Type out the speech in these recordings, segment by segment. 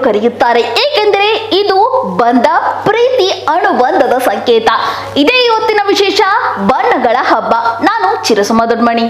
ಕರೆಯುತ್ತಾರೆ. ಏಕೆಂದರೆ ಇದು ಬಂಧ, ಪ್ರೀತಿ, ಅನುಬಂಧದ ಸಂಕೇತ. ಇದೇ ಇವತ್ತಿನ ವಿಶೇಷ, ಬಣ್ಣಗಳ ಹಬ್ಬ. ನಾನು ಚಿರಸುಮ ದೊಡ್ಮಣಿ.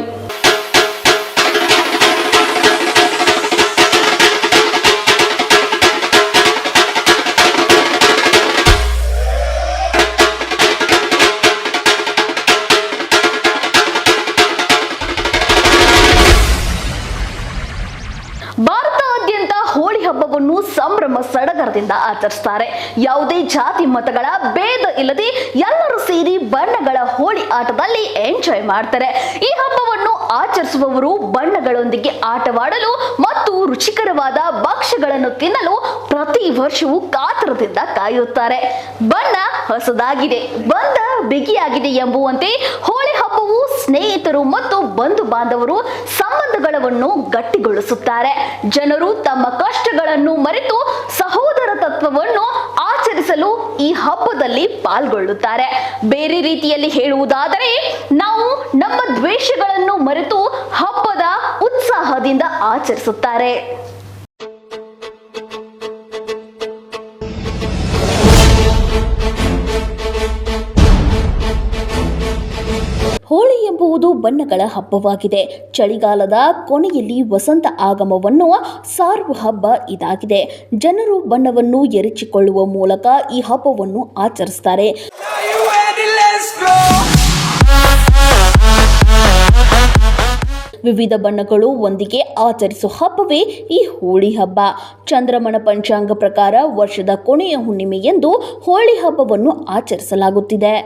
ಭಾರತಾದ್ಯಂತ ಹೋಳಿ ಹಬ್ಬವನ್ನು ಸಂಭ್ರಮ ಸಡಗರದಿಂದ ಆಚರಿಸುತ್ತಾರೆ. ಯಾವುದೇ ಜಾತಿ ಮತಗಳ ಭೇದ ಇಲ್ಲದೆ ಎಲ್ಲರೂ ಸೇರಿ ಬಣ್ಣಗಳ ಹೋಳಿ ಆಟದಲ್ಲಿ ಎಂಜಾಯ್ ಮಾಡ್ತಾರೆ. ಈ ಹಬ್ಬವನ್ನು ಆಚರಿಸುವವರು ಬಣ್ಣಗಳೊಂದಿಗೆ ಆಟವಾಡಲು ಮತ್ತು ರುಚಿಕರವಾದ ಭಕ್ಷ್ಯಗಳನ್ನು ತಿನ್ನಲು ಪ್ರತಿ ವರ್ಷವೂ ಕಾತರದಿಂದ ಕಾಯುತ್ತಾರೆ. ಬಣ್ಣ ಹೊಸದಾಗಿದೆ, ಬಂಧ ಬಿಗಿಯಾಗಿದೆ ಎಂಬುವಂತೆ ಹೋಳಿ ಹಬ್ಬವು ಸ್ನೇಹಿತರು ಮತ್ತು ಬಂಧು ಬಾಂಧವರು ಸಂಬಂಧಗಳನ್ನು ಗಟ್ಟಿಗೊಳಿಸುತ್ತಾರೆ. ಜನರು ತಮ್ಮ ಕಷ್ಟಗಳನ್ನು ಮರೆತು ಸಹೋದರ ತತ್ವವನ್ನು ಆಚರಿಸಲು ಈ ಹಬ್ಬದಲ್ಲಿ ಪಾಲ್ಗೊಳ್ಳುತ್ತಾರೆ. ಬೇರೆ ರೀತಿಯಲ್ಲಿ ಹೇಳುವುದಾದರೆ, ನಾವು ನಮ್ಮ ದ್ವೇಷಗಳನ್ನು ಮರೆತು ಹಬ್ಬದ ಉತ್ಸಾಹದಿಂದ ಆಚರಿಸುತ್ತಾರೆ. ಹೋಳಿ ಎಂಬುದು ಬಣ್ಣಗಳ ಹಬ್ಬವಾಗಿದೆ. ಚಳಿಗಾಲದ ಕೊನೆಯಲ್ಲಿ ವಸಂತ ಆಗಮವನ್ನು ಸಾರುವ ಹಬ್ಬ ಇದಾಗಿದೆ. ಜನರು ಬಣ್ಣವನ್ನು ಎರಚಿಕೊಳ್ಳುವ ಮೂಲಕ ಈ ಹಬ್ಬವನ್ನು ಆಚರಿಸುತ್ತಾರೆ. ವಿವಿಧ ಬಣ್ಣಗಳು ಒಂದಿಗೆ ಆಚರಿಸುವ ಹಬ್ಬವೇ ಈ ಹೋಳಿ ಹಬ್ಬ. ಚಂದ್ರಮನ ಪಂಚಾಂಗ ಪ್ರಕಾರ ವರ್ಷದ ಕೊನೆಯ ಹುಣ್ಣಿಮೆಯಂದು ಹೋಳಿ ಹಬ್ಬವನ್ನು ಆಚರಿಸಲಾಗುತ್ತಿದೆ.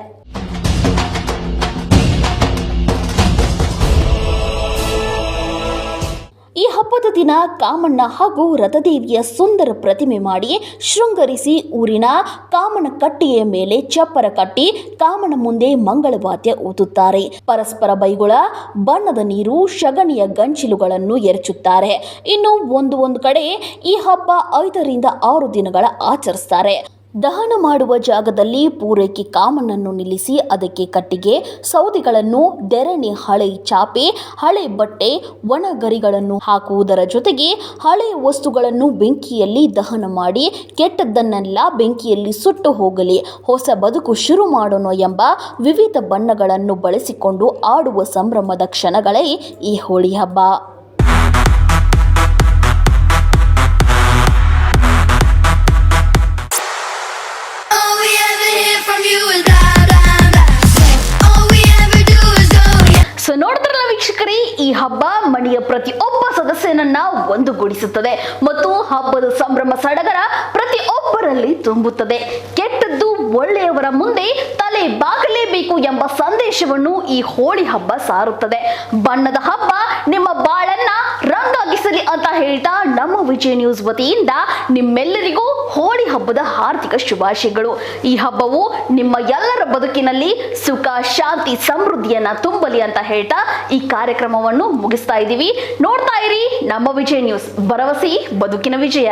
ಈ ಹಬ್ಬದ ದಿನ ಕಾಮಣ್ಣ ಹಾಗೂ ರಥದೇವಿಯ ಸುಂದರ ಪ್ರತಿಮೆ ಮಾಡಿ ಶೃಂಗರಿಸಿ ಊರಿನ ಕಾಮನ ಕಟ್ಟೆಯ ಮೇಲೆ ಚಪ್ಪರ ಕಟ್ಟಿ ಕಾಮನ ಮುಂದೆ ಮಂಗಳವಾದ್ಯ ಊದುತ್ತಾರೆ. ಪರಸ್ಪರ ಬೈಗುಳ ಬಣ್ಣದ ನೀರು, ಶಗಣಿಯ ಗಂಚಿಲುಗಳನ್ನು ಎರಚುತ್ತಾರೆ. ಇನ್ನು ಒಂದು ಕಡೆ ಈ ಹಬ್ಬ 5 ರಿಂದ 6 ದಿನಗಳ ಆಚರಿಸ್ತಾರೆ. ದಹನ ಮಾಡುವ ಜಾಗದಲ್ಲಿ ಪೂರೈಕೆ ಕಾಮಣ್ಣನ್ನು ನಿಲ್ಲಿಸಿ ಅದಕ್ಕೆ ಕಟ್ಟಿಗೆ, ಸೌದೆಗಳನ್ನು, ದೆರಣಿ, ಹಳೆ ಚಾಪೆ, ಹಳೆ ಬಟ್ಟೆ, ಒಣ ಗರಿಗಳನ್ನು ಹಾಕುವುದರ ಜೊತೆಗೆ ಹಳೆಯ ವಸ್ತುಗಳನ್ನು ಬೆಂಕಿಯಲ್ಲಿ ದಹನ ಮಾಡಿ ಕೆಟ್ಟದ್ದನ್ನೆಲ್ಲ ಬೆಂಕಿಯಲ್ಲಿ ಸುಟ್ಟು ಹೋಗಲಿ, ಹೊಸ ಬದುಕು ಶುರು ಮಾಡೋಣ ಎಂಬ ವಿವಿಧ ಬಣ್ಣಗಳನ್ನು ಬಳಸಿಕೊಂಡು ಆಡುವ ಸಂಭ್ರಮದ ಕ್ಷಣಗಳೇ ಈ ಹೋಳಿ ಹಬ್ಬ. ಸೊ ನೋಡ್ತಾರಲ್ಲ ವೀಕ್ಷಕರೇ, ಈ ಹಬ್ಬ ಮನೆಯ ಪ್ರತಿಯೊಬ್ಬ ಸದಸ್ಯನನ್ನ ಒಂದುಗೂಡಿಸುತ್ತದೆ ಮತ್ತು ಹಬ್ಬದ ಸಂಭ್ರಮ ಸಡಗರ ಪ್ರತಿಯೊಬ್ಬರಲ್ಲಿ ತುಂಬುತ್ತದೆ. ಕೆಟ್ಟದ್ದು ಒಳ್ಳೆಯವರ ಮುಂದೆ ತಲೆ ಬಾಗಲೇಬೇಕು ಎಂಬ ಸಂದೇಶವನ್ನು ಈ ಹೋಳಿ ಹಬ್ಬ ಸಾರುತ್ತದೆ. ಬಣ್ಣದ ಹಬ್ಬ ನಿಮ್ಮ ಬಾಳನ್ನ ರಂಗಾಗಿಸಲಿ ಅಂತ ಹೇಳ್ತಾ ನಮ್ಮ ವಿಜಯ ನ್ಯೂಸ್ ವತಿಯಿಂದ ನಿಮ್ಮೆಲ್ಲರಿಗೂ ಹೋಳಿ ಹಬ್ಬದ ಹಾರ್ದಿಕ ಶುಭಾಶಯಗಳು. ಈ ಹಬ್ಬವು ನಿಮ್ಮ ಎಲ್ಲರ ಬದುಕಿನಲ್ಲಿ ಸುಖ, ಶಾಂತಿ, ಸಮೃದ್ಧಿಯನ್ನ ತುಂಬಲಿ ಅಂತ ಹೇಳ್ತಾ ಈ ಕಾರ್ಯಕ್ರಮವನ್ನು ಮುಗಿಸ್ತಾ ಇದ್ದೀವಿ. ನೋಡ್ತಾ ಇರಿ ನಮ್ಮ ವಿಜಯ ನ್ಯೂಸ್, ಭರವಸೆ ಬದುಕಿನ ವಿಜಯ.